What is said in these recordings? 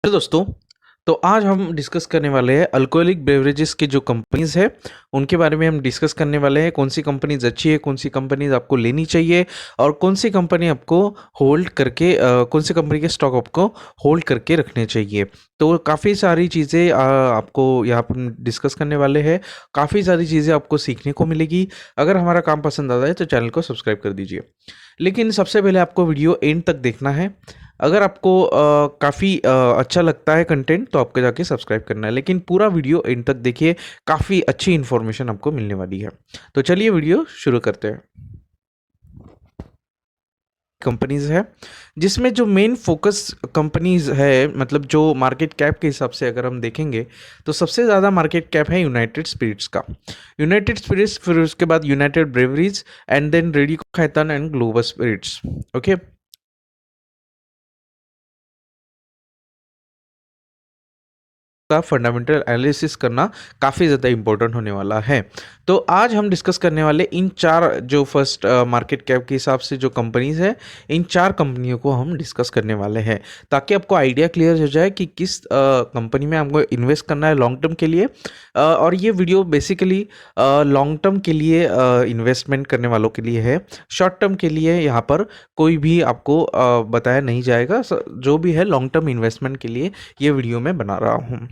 Hello दोस्तों। तो आज हम डिस्कस करने वाले हैं अल्कोहलिक बेवरेजेस की जो कंपनीज है उनके बारे में हम डिस्कस करने वाले हैं। कौन सी कंपनीज अच्छी है, कौन सी कंपनीज आपको लेनी चाहिए और कौन सी कंपनी आपको होल्ड करके कौन सी कंपनी के स्टॉक आपको होल्ड करके रखने चाहिए। तो काफ़ी सारी चीज़ें आपको यहाँ पर डिस्कस करने वाले हैं। काफ़ी सारी चीज़ें आपको सीखने को मिलेगी। अगर हमारा काम पसंद आता है तो चैनल को सब्सक्राइब कर दीजिए। लेकिन सबसे पहले आपको वीडियो एंड तक देखना है। अगर आपको काफ़ी अच्छा लगता है कंटेंट तो आपको जाके सब्सक्राइब करना है, लेकिन पूरा वीडियो एंड तक देखिए, काफ़ी अच्छी इन्फॉर्मेशन आपको मिलने वाली है। तो चलिए वीडियो शुरू करते हैं। कंपनीज है जिसमें जो मेन फोकस कंपनीज है, मतलब जो मार्केट कैप के हिसाब से अगर हम देखेंगे तो सबसे ज़्यादा मार्केट कैप है यूनाइटेड स्पिरिट्स का। यूनाइटेड स्पिरिट्स, फिर उसके बाद United Breweries and then Radico Khaitan and Global Spirits. Okay, का फंडामेंटल एनालिसिस करना काफ़ी ज़्यादा इंपॉर्टेंट होने वाला है। तो आज हम डिस्कस करने वाले इन चार जो फर्स्ट मार्केट कैप के हिसाब से जो कंपनीज है, इन चार कंपनियों को हम डिस्कस करने वाले हैं ताकि आपको आइडिया क्लियर हो जाए कि किस कंपनी में आपको इन्वेस्ट करना है लॉन्ग टर्म के लिए। और ये वीडियो बेसिकली लॉन्ग टर्म के लिए इन्वेस्टमेंट करने वालों के लिए है। शॉर्ट टर्म के लिए यहाँ पर कोई भी आपको बताया नहीं जाएगा। जो भी है लॉन्ग टर्म इन्वेस्टमेंट के लिए ये वीडियो मैं बना रहा हूँ।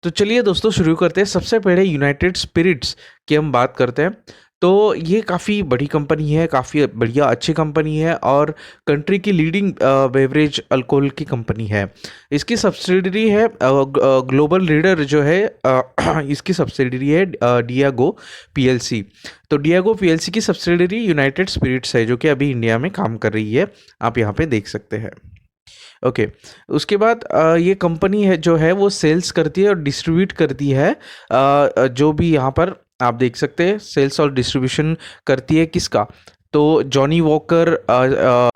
तो चलिए दोस्तों शुरू करते हैं। सबसे पहले यूनाइटेड स्पिरिट्स की हम बात करते हैं। तो ये काफ़ी बड़ी कंपनी है, काफ़ी बढ़िया अच्छी कंपनी है और कंट्री की लीडिंग बेवरेज अल्कोहल की कंपनी है। इसकी सब्सिडरी है ग्लोबल लीडर जो है इसकी सब्सिडरी है डियागो पीएलसी। तो डियागो पीएलसी की सब्सिडरी यूनाइटेड स्पिरिट्स है जो कि अभी इंडिया में काम कर रही है। आप यहाँ पे देख सकते हैं। ओके, उसके बाद ये कंपनी है जो है वो सेल्स करती है और डिस्ट्रीब्यूट करती है। जो भी यहाँ पर आप देख सकते हैं सेल्स और डिस्ट्रीब्यूशन करती है किसका, तो Johnnie Walker,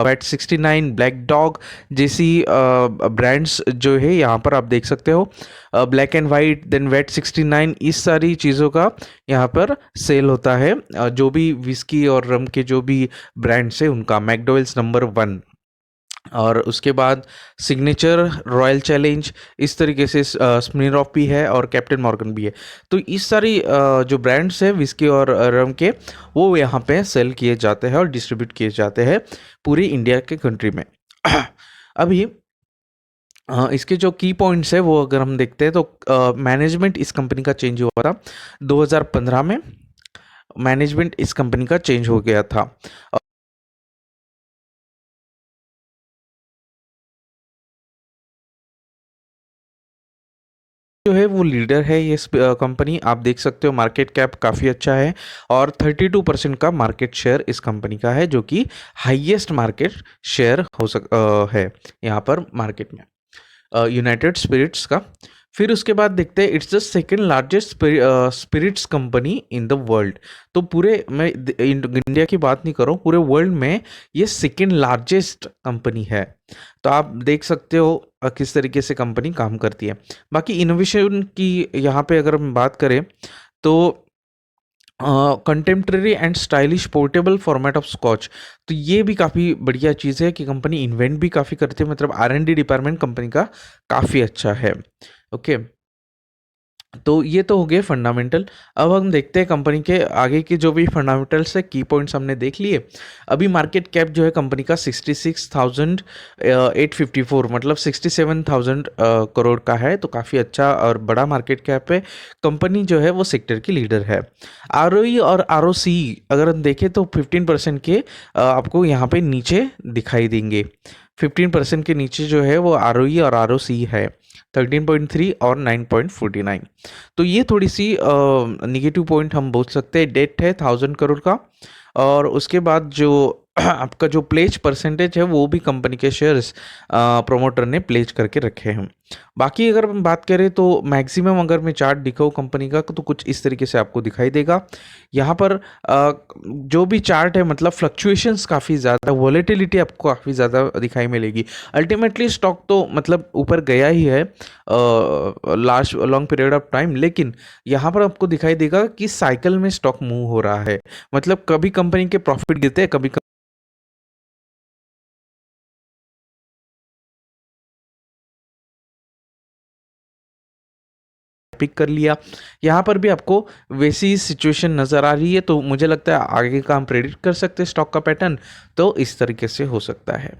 VAT 69, Black Dog जैसी ब्रांड्स जो है यहाँ पर आप देख सकते हो। Black and White, then VAT 69, इस सारी चीज़ों का यहाँ पर सेल होता है। जो भी विस्की और रम के जो भी ब्रांड्स है उनका, मैकडोवेल्स नंबर 1, और उसके बाद सिग्नेचर, रॉयल चैलेंज, इस तरीके से स्मिरनॉफ भी है और कैप्टन मॉर्गन भी है। तो इस सारी जो ब्रांड्स हैं विस्की और रम के, वो यहाँ पे सेल किए जाते हैं और डिस्ट्रीब्यूट किए जाते हैं पूरी इंडिया के कंट्री में। अभी इसके जो की पॉइंट्स है वो अगर हम देखते हैं तो मैनेजमेंट इस कंपनी का चेंज हुआ था 2015 में। मैनेजमेंट इस कंपनी का चेंज हो गया था। जो है वो लीडर है ये कंपनी, आप देख सकते हो मार्केट कैप काफ़ी अच्छा है और 32% का मार्केट शेयर इस कंपनी का है, जो कि हाईएस्ट मार्केट शेयर है यहाँ पर मार्केट में यूनाइटेड स्पिरिट्स का। फिर उसके बाद देखते हैं, it's the second largest spirits company in the world. तो पूरे, मैं इंडिया की बात नहीं कर रहा हूँ, पूरे वर्ल्ड में ये सेकेंड लार्जेस्ट कंपनी है। तो आप देख सकते हो किस तरीके से कंपनी काम करती है। बाकी इनोवेशन की यहाँ पे अगर हम बात करें तो contemporary and stylish portable format of Scotch, तो ये भी काफ़ी बढ़िया चीज़ है कि कंपनी इन्वेंट भी काफ़ी करती है, मतलब R&D डिपार्टमेंट कंपनी का काफ़ी अच्छा है। ओके, तो ये तो हो गए फंडामेंटल। अब हम देखते हैं कंपनी के आगे के जो भी फंडामेंटल्स है, की पॉइंट्स हमने देख लिए। अभी मार्केट कैप जो है कंपनी का 66,854, मतलब 67,000 करोड़ का है। तो काफ़ी अच्छा और बड़ा मार्केट कैप है। कंपनी जो है वो सेक्टर की लीडर है। ROE और ROC अगर हम देखें तो 15% के आपको यहाँ पे नीचे दिखाई देंगे। 15% के नीचे जो है वो ROE और ROC है 13.3 और 9.49। तो ये थोड़ी सी निगेटिव पॉइंट हम बोल सकते हैं। डेट है 1,000 करोड़ का, और उसके बाद जो आपका जो प्लेज परसेंटेज है वो भी कंपनी के शेयर्स प्रोमोटर ने प्लेज करके रखे हैं। बाकी अगर हम बात करें तो मैक्सिमम अगर मैं चार्ट दिखाऊँ कंपनी का तो कुछ इस तरीके से आपको दिखाई देगा। यहाँ पर जो भी चार्ट है, मतलब फ्लक्चुएशंस काफ़ी ज़्यादा, वॉलेटिलिटी आपको काफ़ी ज़्यादा दिखाई मिलेगी। अल्टीमेटली स्टॉक तो मतलब ऊपर गया ही है last long period of time, लेकिन यहाँ पर आपको दिखाई देगा कि साइकिल में स्टॉक मूव हो रहा है। मतलब कभी कंपनी के प्रॉफिट गिरते हैं, कभी पिक कर लिया। यहाँ पर भी आपको वैसी सिचुएशन नज़र आ रही है, तो मुझे लगता है आगे का हम प्रेडिक्ट कर सकते हैं स्टॉक का पैटर्न, तो इस तरीके से हो सकता है।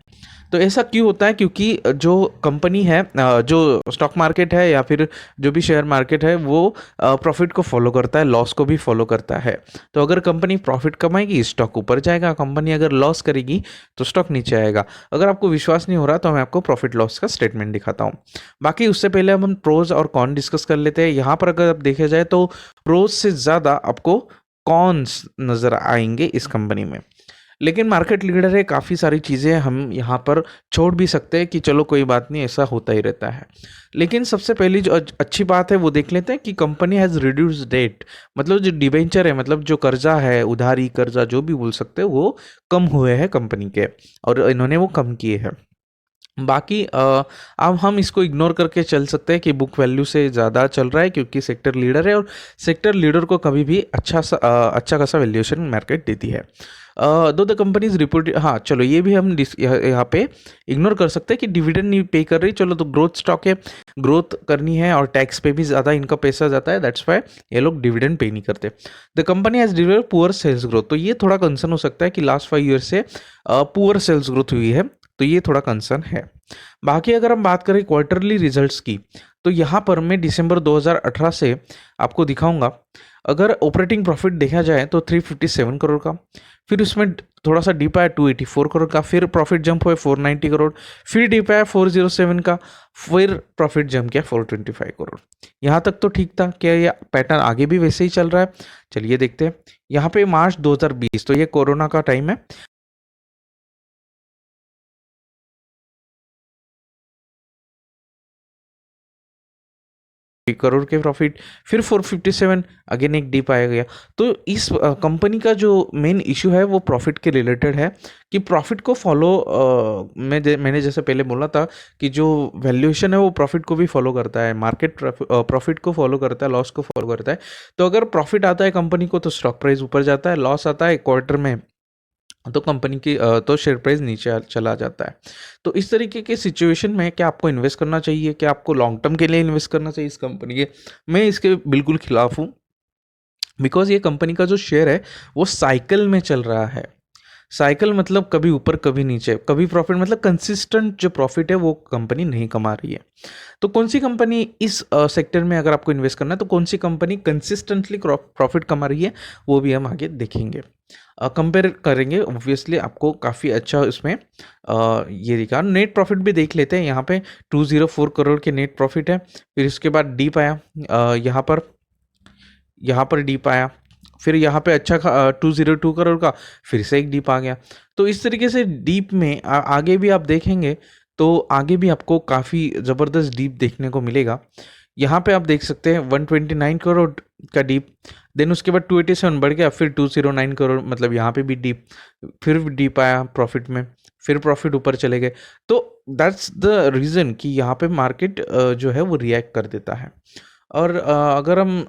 तो ऐसा क्यों होता है? क्योंकि जो कंपनी है, जो स्टॉक मार्केट है या फिर जो भी शेयर मार्केट है, वो प्रॉफिट को फॉलो करता है, लॉस को भी फॉलो करता है। तो अगर कंपनी प्रॉफिट कमाएगी, स्टॉक ऊपर जाएगा, कंपनी अगर लॉस करेगी तो स्टॉक नीचे आएगा। अगर आपको विश्वास नहीं हो रहा तो मैं आपको प्रॉफिट लॉस का स्टेटमेंट दिखाता हूँ। बाकी उससे पहले हम प्रोज और कॉन डिस्कस कर लेते हैं। यहाँ पर अगर आप देखे जाए तो प्रोज से ज़्यादा आपको कॉन्स नज़र आएंगे इस कंपनी में। लेकिन मार्केट लीडर है, काफ़ी सारी चीज़ें हम यहाँ पर छोड़ भी सकते हैं कि चलो कोई बात नहीं, ऐसा होता ही रहता है। लेकिन सबसे पहली जो अच्छी बात है वो देख लेते हैं कि कंपनी हैज़ रिड्यूस डेट, मतलब जो डिबेंचर है, मतलब जो कर्जा है, उधारी कर्जा जो भी बोल सकते हैं, वो कम हुए हैं कंपनी के, और इन्होंने वो कम किए हैं। बाकी अब हम इसको इग्नोर करके चल सकते हैं कि बुक वैल्यू से ज़्यादा चल रहा है, क्योंकि सेक्टर लीडर है और सेक्टर लीडर को कभी भी अच्छा खासा वैल्यूएशन मार्केट देती है। दो द कंपनीज रिपोर्ट, हाँ चलो ये भी हम यहाँ पे इग्नोर कर सकते हैं कि डिविडेंड नहीं पे कर रही। चलो तो ग्रोथ स्टॉक है, ग्रोथ करनी है और टैक्स पे भी ज़्यादा इनका पैसा जाता है, दैट्स वाई ये लोग डिविडेंड पे नहीं करते। The company has deliver poor sales growth, तो ये थोड़ा कंसर्न हो सकता है कि लास्ट 5 ईयर से पुअर सेल्स ग्रोथ हुई है, तो ये थोड़ा कंसर्न है। बाकी अगर हम बात करें क्वार्टरली रिजल्ट्स की, तो यहाँ पर मैं दिसंबर 2018 से आपको दिखाऊंगा। अगर ऑपरेटिंग प्रॉफिट देखा जाए तो 357 करोड़ का, फिर उसमें थोड़ा सा डिप आया 284 करोड़ का, फिर प्रॉफिट जंप हुआ 490 करोड़, फिर डिप आया 407 का, फिर प्रॉफिट जंप किया 425 करोड़। यहाँ तक तो ठीक था। क्या ये पैटर्न आगे भी वैसे ही चल रहा है? चलिए देखते हैं। यहाँ पे मार्च 2020, तो ये कोरोना का टाइम है। करोड़ के प्रॉफिट, फिर 457, अगेन एक डीप आया गया। तो इस कंपनी का जो मेन इशू है वो प्रॉफिट के रिलेटेड है कि प्रॉफिट को फॉलो, मैंने जैसे पहले बोला था कि जो वैल्यूएशन है वो प्रॉफिट को भी फॉलो करता है, मार्केट प्रॉफिट को फॉलो करता है, लॉस को फॉलो करता है। तो अगर प्रॉफिट आता है कंपनी को तो स्टॉक प्राइस ऊपर जाता है, लॉस आता है क्वार्टर में तो कंपनी की तो शेयर प्राइस नीचे चला जाता है। तो इस तरीके के सिचुएशन में क्या आपको इन्वेस्ट करना चाहिए, क्या आपको लॉन्ग टर्म के लिए इन्वेस्ट करना चाहिए इस कंपनी के? मैं इसके बिल्कुल खिलाफ हूँ, बिकॉज ये कंपनी का जो शेयर है वो साइकिल में चल रहा है। साइकिल मतलब कभी ऊपर कभी नीचे, कभी प्रॉफिट, मतलब कंसिस्टेंट जो प्रॉफिट है वो कंपनी नहीं कमा रही है। तो कौन सी कंपनी इस सेक्टर में अगर आपको इन्वेस्ट करना है तो कौन सी कंपनी कंसिस्टेंटली प्रॉफिट कमा रही है, वो भी हम आगे देखेंगे, कंपेयर करेंगे। ऑब्वियसली आपको काफ़ी अच्छा इसमें ये दिखा। नेट प्रॉफिट भी देख लेते हैं। यहाँ पे 204 करोड़ के नेट प्रॉफिट है, फिर इसके बाद डीप आया, यहाँ पर डीप आया, फिर यहाँ पे अच्छा 202 करोड़ का फिर से एक डीप आ गया। तो इस तरीके से डीप में आगे भी आप देखेंगे तो आगे भी आपको काफ़ी ज़बरदस्त डीप देखने को मिलेगा। यहाँ पे आप देख सकते हैं 129 करोड़ का डीप, देन उसके बाद 287 बढ़ गया, फिर 209 करोड़, मतलब यहाँ पे भी डीप, फिर डीप आया प्रॉफिट में, फिर प्रॉफिट ऊपर चले गए। तो दैट्स द रीज़न कि यहाँ पे मार्केट जो है वो रिएक्ट कर देता है। और अगर हम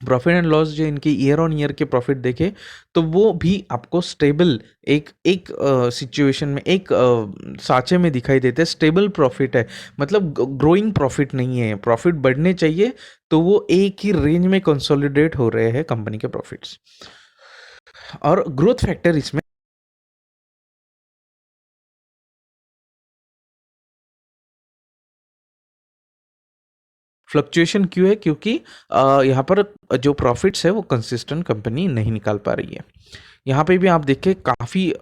प्रॉफिट एंड लॉस जो इनकी ईयर ऑन ईयर के प्रॉफिट देखें तो वो भी आपको स्टेबल एक एक सिचुएशन में, एक साँचे में दिखाई देते हैं। स्टेबल प्रॉफिट है, मतलब ग्रोइंग प्रॉफिट नहीं है। प्रॉफिट बढ़ने चाहिए तो वो एक ही रेंज में कंसोलिडेट हो रहे हैं कंपनी के प्रॉफिट्स। और ग्रोथ फैक्टर इसमें फ्लक्चुएशन क्यों है? क्योंकि यहाँ पर जो प्रॉफिट्स है वो कंसिस्टेंट कंपनी नहीं निकाल पा रही है। यहाँ पे भी आप देखिए काफ़ी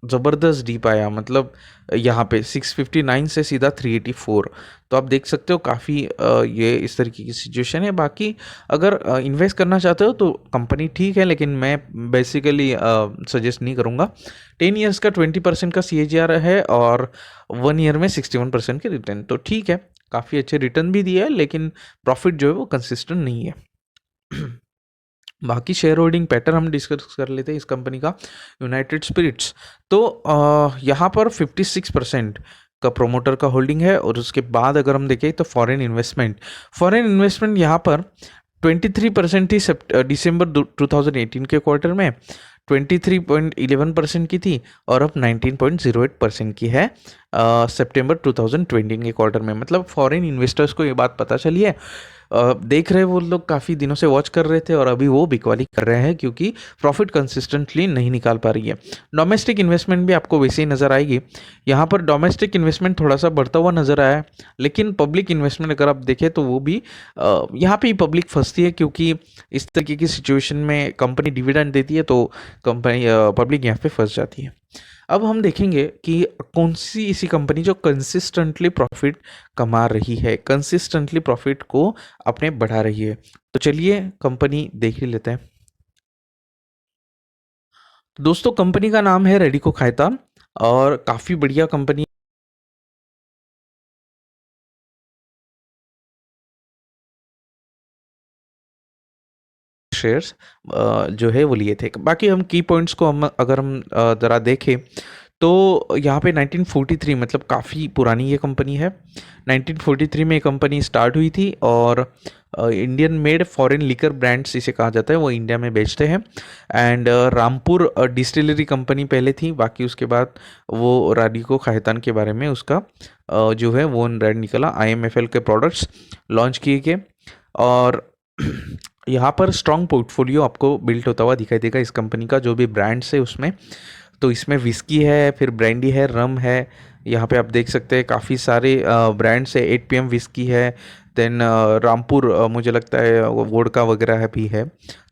ज़बरदस्त डीप आया, मतलब यहाँ पे 659 से सीधा 384। तो आप देख सकते हो काफ़ी ये इस तरीके की सिचुएशन है। बाकी अगर इन्वेस्ट करना चाहते हो तो कंपनी ठीक है, लेकिन मैं बेसिकली सजेस्ट नहीं करूँगा। 10 ईयर्स का 20% का CAGR है और 1 ईयर में 61% के रिटर्न, तो ठीक है, काफ़ी अच्छे रिटर्न भी दिए है, लेकिन प्रॉफिट जो है वो कंसिस्टेंट नहीं है। बाकी शेयर होल्डिंग पैटर्न हम डिस्कस कर लेते हैं इस कंपनी का। यूनाइटेड स्पिरिट्स, तो यहाँ पर 56% का प्रोमोटर का होल्डिंग है, और उसके बाद अगर हम देखें तो फॉरेन इन्वेस्टमेंट यहाँ पर 23% थी दिसंबर 2018 के क्वार्टर में, 23.11% की थी, और अब 19.08% की है सितंबर 2020 के क्वार्टर में। मतलब फॉरेन इन्वेस्टर्स को ये बात पता चली है देख रहे वो लोग काफ़ी दिनों से वॉच कर रहे थे और अभी वो बिकवाली कर रहे हैं क्योंकि प्रॉफिट कंसिस्टेंटली नहीं निकाल पा रही है। डोमेस्टिक इन्वेस्टमेंट भी आपको वैसे ही नज़र आएगी। यहाँ पर डोमेस्टिक इन्वेस्टमेंट थोड़ा सा बढ़ता हुआ नज़र आया है, लेकिन पब्लिक इन्वेस्टमेंट अगर आप देखें तो वो भी यहाँ पे ही पब्लिक फंसती है क्योंकि इस तरीके की सिचुएशन में कंपनी डिविडेंड देती है तो कंपनी पब्लिक यहाँ पे फंस जाती है। अब हम देखेंगे कि कौन सी ऐसी कंपनी जो कंसिस्टेंटली प्रॉफिट कमा रही है, कंसिस्टेंटली प्रॉफिट को अपने बढ़ा रही है। तो चलिए कंपनी देख ही लेते हैं। दोस्तों कंपनी का नाम है रेडिको खैतान और काफ़ी बढ़िया कंपनी शेयर्स जो है वो लिए थे। बाकी हम की पॉइंट्स को हम अगर हम ज़रा देखें तो यहाँ पे 1943 मतलब काफ़ी पुरानी ये कंपनी है। 1943 में ये कंपनी स्टार्ट हुई थी और Indian made foreign liquor brands इसे कहा जाता है, वो इंडिया में बेचते हैं। एंड रामपुर डिस्टिलरी कंपनी पहले थी, बाकी उसके बाद वो राडिको खैतान के बारे में उसका जो है वो ब्रांड निकला। IMFL के प्रोडक्ट्स लॉन्च किए गए और यहाँ पर स्ट्रॉन्ग पोर्टफोलियो आपको बिल्ट होता हुआ दिखाई देगा इस कंपनी का, जो भी ब्रांड्स है उसमें। तो इसमें विस्की है, फिर ब्रांडी है, रम है। यहाँ पे आप देख सकते हैं काफ़ी सारे ब्रांड्स है। 8 PM विस्की है, देन रामपुर मुझे लगता है वोडका वगैरह है भी है।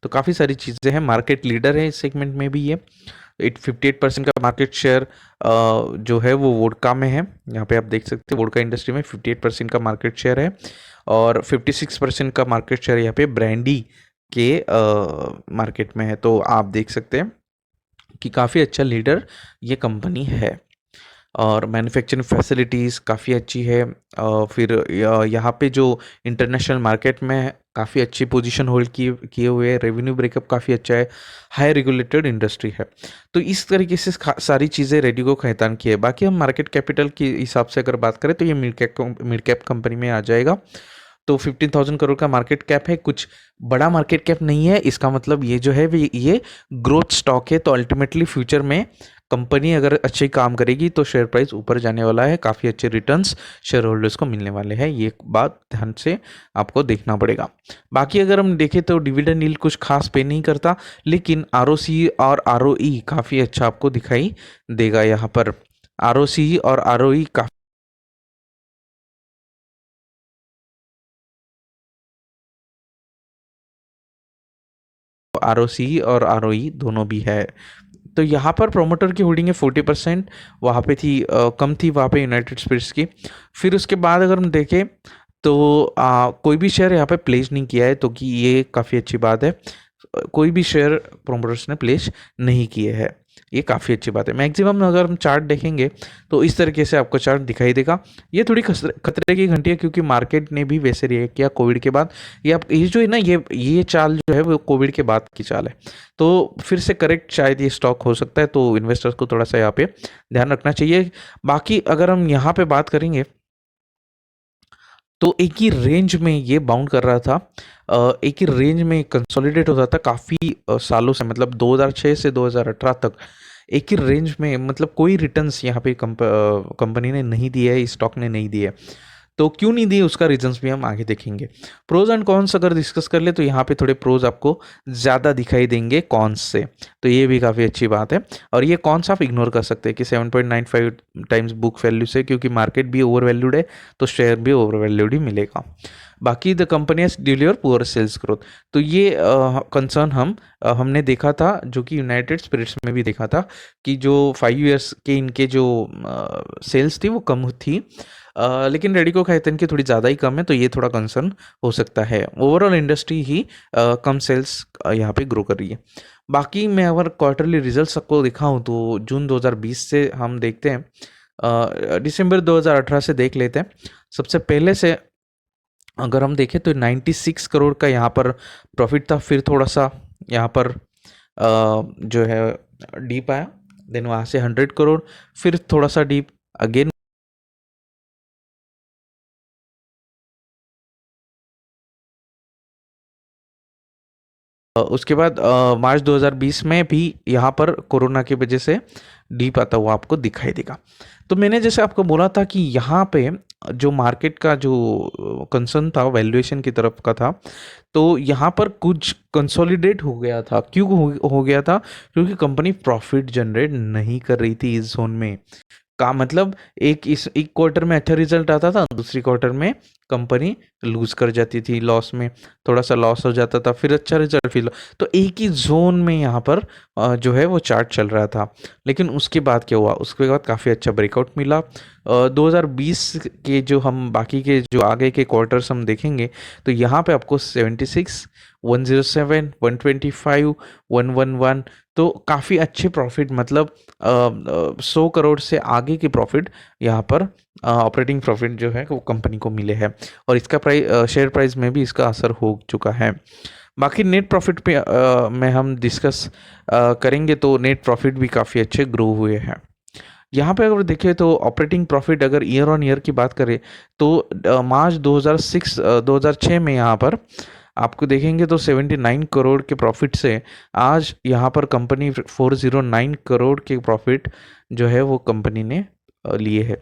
तो काफ़ी सारी चीज़ें हैं। मार्केट लीडर है इस सेगमेंट में भी ये। 58% का मार्केट शेयर जो है वो वोडका में है। यहाँ पे आप देख सकते हैं वोडका इंडस्ट्री में 58% का मार्केट शेयर है और 56% का मार्केट शेयर यहाँ पे ब्रांडी के मार्केट में है। तो आप देख सकते हैं कि काफ़ी अच्छा लीडर ये कंपनी है और मैन्युफैक्चरिंग फैसिलिटीज़ काफ़ी अच्छी है। फिर यहाँ पे जो इंटरनेशनल मार्केट में काफ़ी अच्छी पोजीशन होल्ड किए हुए है। रेवेन्यू ब्रेकअप काफ़ी अच्छा है। हाई रेगुलेटेड इंडस्ट्री है। तो इस तरीके से सारी चीज़ें रेडिको खैतान की है। बाकी हम मार्केट कैपिटल के हिसाब से अगर बात करें तो ये मिड कैप कंपनी में आ जाएगा। तो 15,000 करोड़ का मार्केट कैप है, कुछ बड़ा मार्केट कैप नहीं है। इसका मतलब ये जो है ये ग्रोथ स्टॉक है। तो अल्टीमेटली फ्यूचर में कंपनी अगर अच्छे काम करेगी तो शेयर प्राइस ऊपर जाने वाला है, काफ़ी अच्छे रिटर्न्स शेयर होल्डर्स को मिलने वाले हैं। ये बात ध्यान से आपको देखना पड़ेगा। बाकी अगर हम देखें तो डिविडेंड यील्ड कुछ खास पे नहीं करता, लेकिन ROC और ROE काफ़ी अच्छा आपको दिखाई देगा। यहाँ पर ROC और ROE काफ़ी ROC और ROE दोनों भी है। तो यहाँ पर प्रोमोटर की होल्डिंग है 40%। वहाँ पे थी कम थी वहाँ पे यूनाइटेड स्पिरिट्स की। फिर उसके बाद अगर हम देखें तो कोई भी शेयर यहाँ पे प्लेस नहीं किया है, तो कि ये काफ़ी अच्छी बात है। कोई भी शेयर प्रोमोटर्स ने प्लेस नहीं किए हैं, ये काफ़ी अच्छी बात है। मैक्सिमम अगर हम चार्ट देखेंगे तो इस तरीके से आपको चार्ट दिखाई देगा। ये थोड़ी खतरे की घंटी है क्योंकि मार्केट ने भी वैसे रिएक्ट किया कोविड के बाद। ये जो है ना ये चाल जो है वो कोविड के बाद की चाल है। तो फिर से करेक्ट शायद ये स्टॉक हो सकता है, तो इन्वेस्टर्स को थोड़ा सा यहाँ पे ध्यान रखना चाहिए। बाकी अगर हम यहाँ पे बात करेंगे तो एक ही रेंज में ये बाउंड कर रहा था। एक ही रेंज में कंसोलिडेट होता था काफ़ी सालों से, मतलब 2006 से 2018 तक एक ही रेंज में, मतलब कोई रिटर्न्स यहाँ पे कंपनी ने नहीं दिया है, इस स्टॉक ने नहीं दिया है। तो क्यों नहीं दिए उसका रीजंस भी हम आगे देखेंगे। प्रोज एंड कॉन्स अगर डिस्कस कर ले तो यहाँ पे थोड़े प्रोज आपको ज़्यादा दिखाई देंगे कॉन्स से, तो ये भी काफ़ी अच्छी बात है। और ये कॉन्स आप इग्नोर कर सकते हैं कि 7.95 टाइम्स बुक वैल्यू से, क्योंकि मार्केट भी ओवर वैल्यूड है तो शेयर भी ओवर वैल्यूड ही मिलेगा। बाकी the company has deliver poor sales growth, तो ये कंसर्न हमने देखा था, जो कि यूनाइटेड स्पिरिट्स में भी देखा था कि जो 5 ईयर्स के इनके जो सेल्स थी वो कम थी। लेकिन रेडिको खैतान की थोड़ी ज़्यादा ही कम है, तो ये थोड़ा कंसर्न हो सकता है। ओवरऑल इंडस्ट्री ही कम सेल्स यहाँ पे ग्रो कर रही है। बाकी मैं अगर क्वार्टरली रिजल्ट्स आपको दिखाऊं तो जून 2020 से हम देखते हैं, दिसंबर 2018 से देख लेते हैं। सबसे पहले से अगर हम देखें तो 96 करोड़ का यहाँ पर प्रॉफिट था। फिर थोड़ा सा यहाँ पर जो है डीप आया, देन वहाँ से 100 करोड़, फिर थोड़ा सा डीप अगेन। उसके बाद मार्च 2020 में भी यहाँ पर कोरोना की वजह से डीप आता हुआ आपको दिखाई देगा। तो मैंने जैसे आपको बोला था कि यहाँ पे जो मार्केट का जो कंसर्न था वैल्यूएशन की तरफ का था, तो यहाँ पर कुछ कंसोलिडेट हो गया था। क्यों हो गया था? क्योंकि कंपनी प्रॉफिट जनरेट नहीं कर रही थी इस जोन में। का मतलब एक क्वार्टर में अच्छा रिजल्ट आता था, दूसरी क्वार्टर में कंपनी लूज कर जाती थी, लॉस में थोड़ा सा लॉस हो जाता था, फिर अच्छा रिजल्ट, फिर तो एक ही जोन में यहाँ पर जो है वो चार्ट चल रहा था। लेकिन उसके बाद क्या हुआ? उसके बाद काफ़ी अच्छा ब्रेकआउट मिला। 2020 के जो हम बाकी के जो आगे के क्वार्टर्स हम देखेंगे, तो यहाँ पे आपको 76, 107, 125, 111, तो काफ़ी अच्छे प्रॉफिट, मतलब 100 करोड़ से आगे के प्रॉफिट यहाँ पर ऑपरेटिंग प्रॉफिट जो है वो कंपनी को मिले हैं, और इसका शेयर प्राइस में भी इसका असर हो चुका है। बाकी नेट प्रॉफिट पे में हम डिस्कस करेंगे, तो नेट प्रॉफिट भी काफ़ी अच्छे ग्रो हुए हैं। यहाँ पे अगर देखें तो ऑपरेटिंग प्रॉफिट अगर ईयर ऑन ईयर की बात करें, तो मार्च 2006 में यहाँ पर आपको देखेंगे तो 79 करोड़ के प्रॉफिट से आज यहाँ पर कंपनी 409 करोड़ के प्रॉफिट जो है वो कंपनी ने लिए है।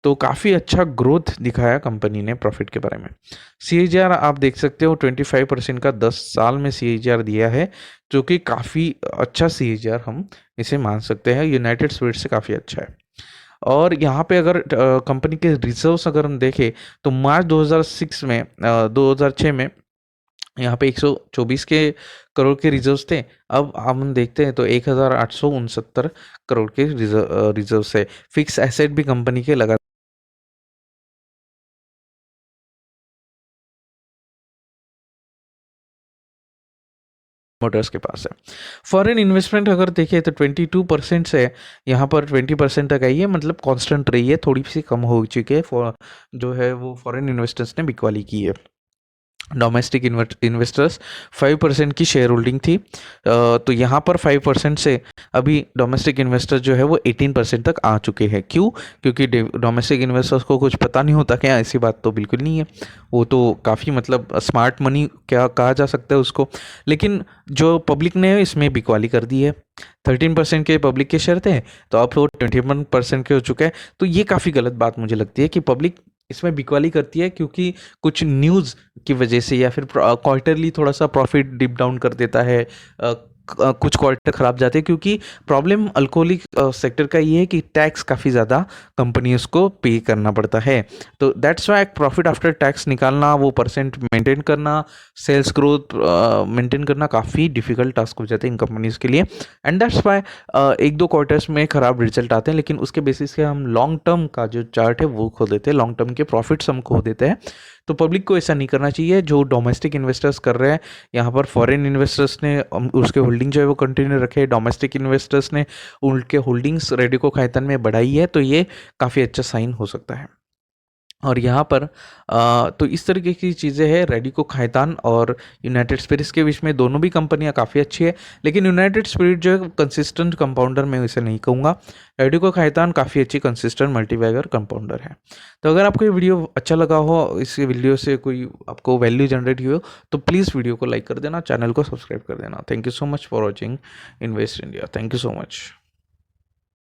तो काफ़ी अच्छा ग्रोथ दिखाया कंपनी ने प्रॉफिट के बारे में। CAGR आप देख सकते हो 25% का 10 साल में CAGR दिया है, जो कि काफ़ी अच्छा CAGR हम इसे मान सकते हैं, यूनाइटेड स्टेट्स से काफ़ी अच्छा है। और यहाँ पे अगर कंपनी के रिजर्व्स अगर हम देखें, तो मार्च 2006 में यहाँ पे 124 के करोड़ के रिजर्व्स थे। अब हम देखते हैं तो 1869 करोड़ के रिजर्व्स है। फिक्स एसेट भी कंपनी के लगा मोटर्स के पास है। फॉरेन इन्वेस्टमेंट अगर देखें तो 22% से यहाँ पर 20% तक आई है, मतलब कांस्टेंट रही है, थोड़ी सी कम हो चुकी है। जो है वो फॉरेन इन्वेस्टर्स ने बिकवाली की है। डोमेस्टिक इन्वेस्टर्स 5% की शेयर होल्डिंग थी, तो यहाँ पर 5% से अभी डोमेस्टिक इन्वेस्टर जो है वो 18% तक आ चुके हैं। क्यों? क्योंकि डोमेस्टिक इन्वेस्टर्स को कुछ पता नहीं होता क्या? ऐसी बात तो बिल्कुल नहीं है, वो तो काफ़ी मतलब स्मार्ट मनी क्या कहा जा सकता है उसको। लेकिन जो पब्लिक ने इसमें बिकवाली कर दी है। 13% के पब्लिक के शेयर थे, तो अब वो 21% के हो चुके हैं। तो ये काफ़ी गलत बात मुझे लगती है कि पब्लिक इसमें बिकवाली करती है, क्योंकि कुछ न्यूज़ की वजह से या फिर क्वार्टरली थोड़ा सा प्रॉफिट डिप डाउन कर देता है। कुछ क्वार्टर खराब जाते हैं, क्योंकि प्रॉब्लम अल्कोहलिक सेक्टर का ये है कि टैक्स काफ़ी ज़्यादा कंपनीज को पे करना पड़ता है। तो that's why profit after tax निकालना, वो परसेंट मेंटेन करना, सेल्स ग्रोथ मेंटेन करना काफ़ी डिफिकल्ट टास्क हो जाते हैं इन कंपनीज के लिए। एंड दैट्स वाई एक दो क्वार्टर्स में खराब रिजल्ट आते हैं, लेकिन उसके बेसिस पे हम लॉन्ग टर्म का जो चार्ट है वो खो देते हैं, लॉन्ग टर्म के प्रॉफिट्स हम खो देते हैं। तो पब्लिक को ऐसा नहीं करना चाहिए जो डोमेस्टिक इन्वेस्टर्स कर रहे हैं। यहाँ पर फॉरेन इन्वेस्टर्स ने उसके होल्डिंग जो है वो कंटिन्यू रखे, डोमेस्टिक इन्वेस्टर्स ने उनके होल्डिंग्स रेडिको खायतन में बढ़ाई है, तो ये काफ़ी अच्छा साइन हो सकता है। और यहाँ पर तो इस तरीके की चीज़ें हैं रेडिको खायतान और यूनाइटेड स्पिरिट्स के बीच में। दोनों भी कंपनियाँ काफ़ी अच्छी है, लेकिन यूनाइटेड स्पिरिट जो है कंसिस्टेंट कंपाउंडर मैं इसे नहीं कहूँगा। रेडिको खायतान काफ़ी अच्छी कंसिस्टेंट मल्टीबैगर कंपाउंडर है। तो अगर आपको ये वीडियो अच्छा लगा हो, इस वीडियो से कोई आपको वैल्यू जनरेट हुई हो, तो प्लीज़ वीडियो को लाइक कर देना, चैनल को सब्सक्राइब कर देना। Thank you so much for watching invest India. Thank you so much.